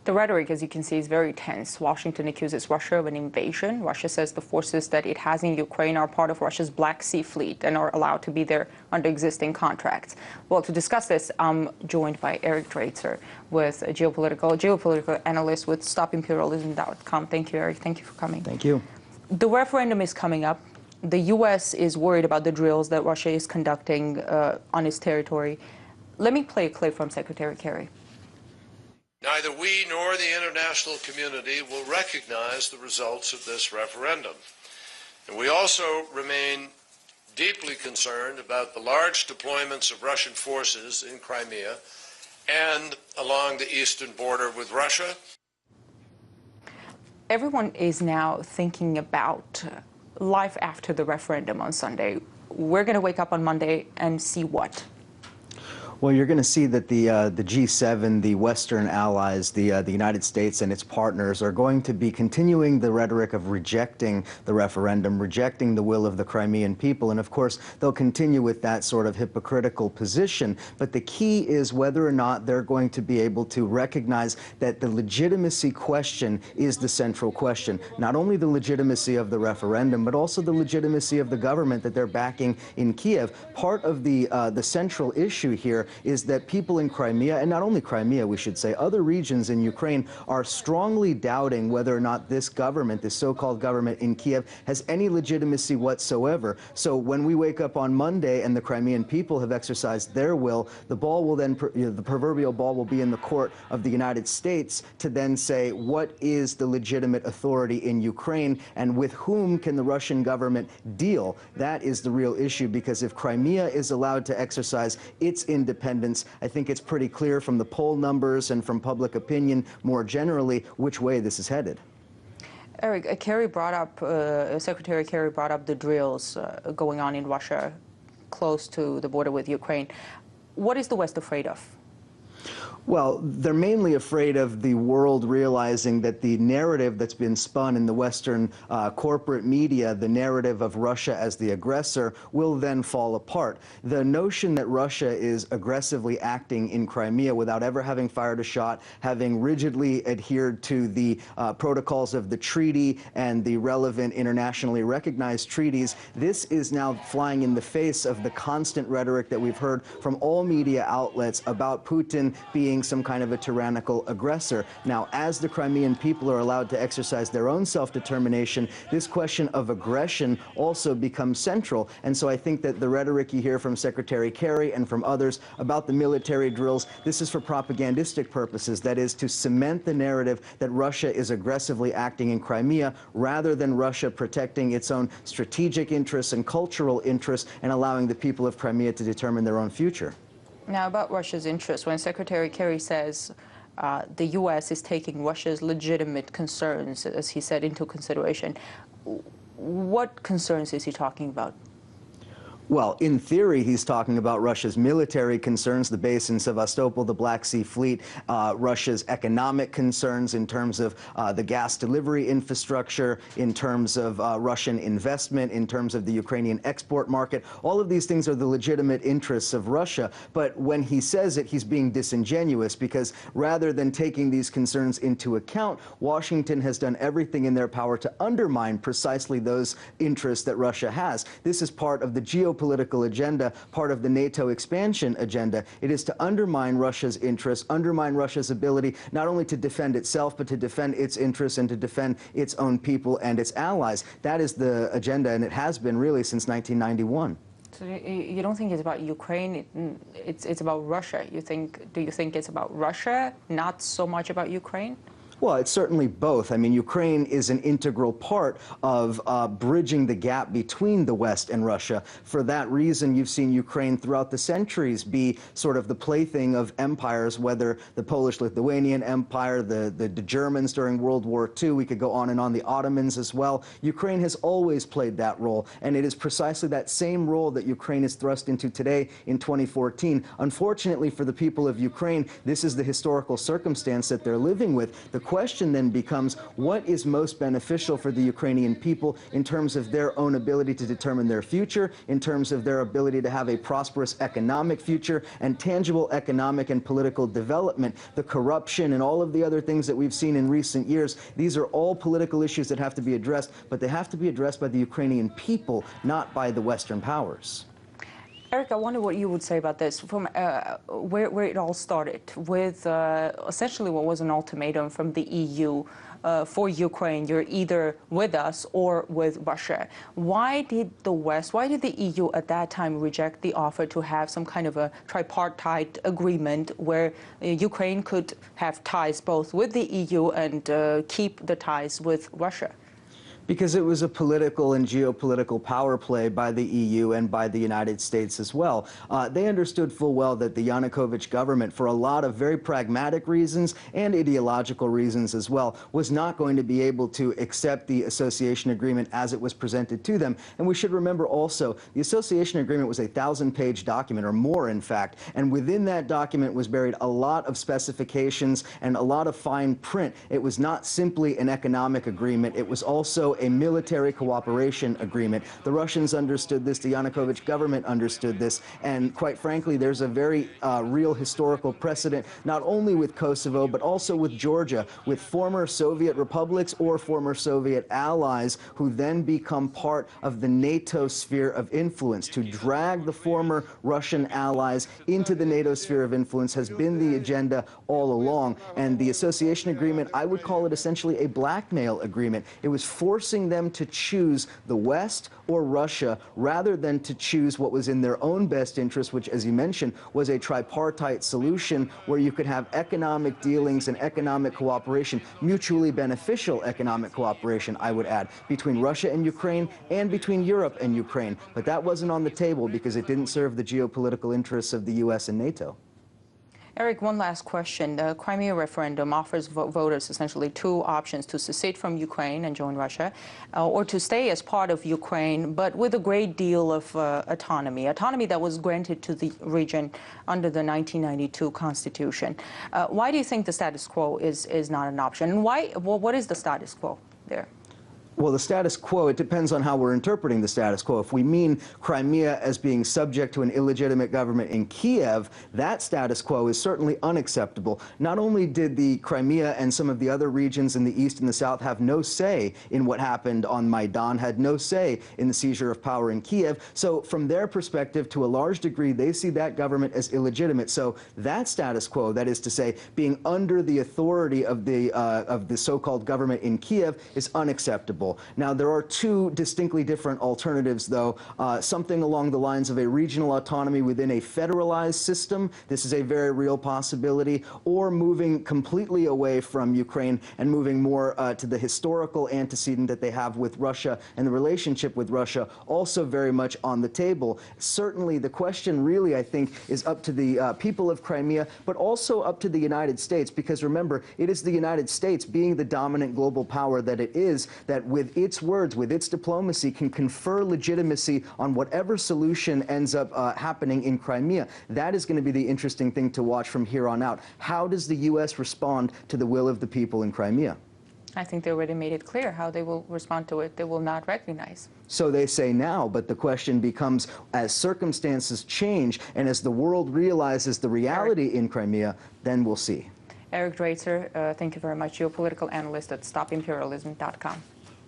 The rhetoric, as you can see, is very tense. Washington accuses Russia of an invasion. Russia says the forces that it has in Ukraine are part of Russia's Black Sea Fleet and are allowed to be there under existing contracts. Well, to discuss this, I'm joined by Eric Draitser, with a geopolitical analyst with StopImperialism.com. Thank you, Eric. Thank you for coming. Thank you. The referendum is coming up. The U.S. is worried about the drills that Russia is conducting on its territory. Let me play a clip from Secretary Kerry. Neither we nor the international community will recognize the results of this referendum. And we also remain deeply concerned about the large deployments of Russian forces in Crimea and along the eastern border with Russia. Everyone is now thinking about life after the referendum on Sunday. We're going to wake up on Monday and see what? Well, you're going to see that the G7, the Western allies, the United States and its partners are going to be continuing the rhetoric of rejecting the referendum, rejecting the will of the Crimean people. And of course, they'll continue with that sort of hypocritical position. But the key is whether or not they're going to be able to recognize that the legitimacy question is the central question. Not only the legitimacy of the referendum, but also the legitimacy of the government that they're backing in Kiev. Part of the central issue here is that people in Crimea, and not only Crimea, we should say, other regions in Ukraine are strongly doubting whether or not this government, this so-called government in Kiev, has any legitimacy whatsoever. So when we wake up on Monday and the Crimean people have exercised their will, the ball will then, the proverbial ball will be in the court of the United States to then say what is the legitimate authority in Ukraine and with whom can the Russian government deal. That is the real issue, because if Crimea is allowed to exercise its independence, I think it's pretty clear from the poll numbers and from public opinion more generally which way this is headed. Eric, Kerry brought up, Secretary Kerry brought up the drills going on in Russia close to the border with Ukraine. What is the West afraid of? Well, they're mainly afraid of the world realizing that the narrative that's been spun in the Western corporate media, the narrative of Russia as the aggressor, will then fall apart. The notion that Russia is aggressively acting in Crimea without ever having fired a shot, having rigidly adhered to the protocols of the treaty and the relevant internationally recognized treaties, this is now flying in the face of the constant rhetoric that we've heard from all media outlets about Putin being some kind of a tyrannical aggressor. Now, as the Crimean people are allowed to exercise their own self-determination, this question of aggression also becomes central. And so I think that the rhetoric you hear from Secretary Kerry and from others about the military drills, this is for propagandistic purposes. That is to cement the narrative that Russia is aggressively acting in Crimea rather than Russia protecting its own strategic interests and cultural interests and allowing the people of Crimea to determine their own future. Now, about Russia's interests, when Secretary Kerry says the U.S. is taking Russia's legitimate concerns, as he said, into consideration, what concerns is he talking about? Well, in theory, he's talking about Russia's military concerns, the base in Sevastopol, the Black Sea Fleet, Russia's economic concerns in terms of the gas delivery infrastructure, in terms of Russian investment, in terms of the Ukrainian export market. All of these things are the legitimate interests of Russia. But when he says it, he's being disingenuous, because rather than taking these concerns into account, Washington has done everything in their power to undermine precisely those interests that Russia has. This is part of the geopolitical agenda, part of the NATO expansion agenda. It is to undermine Russia's interests, undermine Russia's ability not only to defend itself, but to defend its interests and to defend its own people and its allies. That is the agenda, and it has been really since 1991. So you don't think it's about Ukraine, it's about Russia? Do you think it's about Russia, not so much about Ukraine? Well, it's certainly both. I mean, Ukraine is an integral part of bridging the gap between the West and Russia. For that reason, you've seen Ukraine throughout the centuries be sort of the plaything of empires, whether the Polish-Lithuanian Empire, the Germans during World War II, we could go on, the Ottomans as well. Ukraine has always played that role, and it is precisely that same role that Ukraine is thrust into today in 2014. Unfortunately for the people of Ukraine, this is the historical circumstance that they're living with. The question then becomes, what is most beneficial for the Ukrainian people in terms of their own ability to determine their future, in terms of their ability to have a prosperous economic future and tangible economic and political development? The corruption and all of the other things that we've seen in recent years, these are all political issues that have to be addressed, but they have to be addressed by the Ukrainian people, not by the Western powers. Eric, I wonder what you would say about this, from where it all started, with essentially what was an ultimatum from the EU for Ukraine. You're either with us or with Russia. Why did the West, why did the EU at that time reject the offer to have some kind of a tripartite agreement where Ukraine could have ties both with the EU and keep the ties with Russia? Because it was a political and geopolitical power play by the EU and by the United States as well. They understood full well that the Yanukovych government, for a lot of very pragmatic reasons and ideological reasons as well, was not going to be able to accept the association agreement as it was presented to them. And we should remember also, the association agreement was a 1,000-page document, or more in fact, and within that document was buried a lot of specifications and a lot of fine print. It was not simply an economic agreement, it was also a military cooperation agreement. The Russians understood this, the Yanukovych government understood this, and quite frankly, there's a very real historical precedent, not only with Kosovo, but also with Georgia, with former Soviet republics or former Soviet allies who then become part of the NATO sphere of influence. To drag the former Russian allies into the NATO sphere of influence has been the agenda all along, and the association agreement, I would call it essentially a blackmail agreement. It was forcing them to choose the West or Russia rather than to choose what was in their own best interest, which, as you mentioned, was a tripartite solution where you could have economic dealings and economic cooperation, mutually beneficial economic cooperation, I would add, between Russia and Ukraine and between Europe and Ukraine. But that wasn't on the table because it didn't serve the geopolitical interests of the U.S. and NATO. Eric, one last question. The Crimea referendum offers voters essentially two options: to secede from Ukraine and join Russia, or to stay as part of Ukraine, but with a great deal of autonomy that was granted to the region under the 1992 Constitution. Why do you think the status quo is not an option? And why? Well, what is the status quo there? Well, the status quo, it depends on how we're interpreting the status quo. If we mean Crimea as being subject to an illegitimate government in Kiev, that status quo is certainly unacceptable. Not only did the Crimea and some of the other regions in the east and the south have no say in what happened on Maidan, had no say in the seizure of power in Kiev, so from their perspective, to a large degree, they see that government as illegitimate. So that status quo, that is to say, being under the authority of the so-called government in Kiev, is unacceptable. Now, there are two distinctly different alternatives, though. Something along the lines of a regional autonomy within a federalized system. This is a very real possibility. Or moving completely away from Ukraine and moving more to the historical antecedent that they have with Russia and the relationship with Russia, also very much on the table. Certainly, the question really, I think, is up to the people of Crimea, but also up to the United States, because remember, it is the United States, being the dominant global power that it is, that with its words, with its diplomacy, can confer legitimacy on whatever solution ends up happening in Crimea. That is going to be the interesting thing to watch from here on out. How does the U.S. respond to the will of the people in Crimea? I think they already made it clear how they will respond to it. They will not recognize. So they say now, but the question becomes, as circumstances change and as the world realizes the reality in Crimea, then we'll see. Eric Draitser, thank you very much. Geopolitical analyst at StopImperialism.com.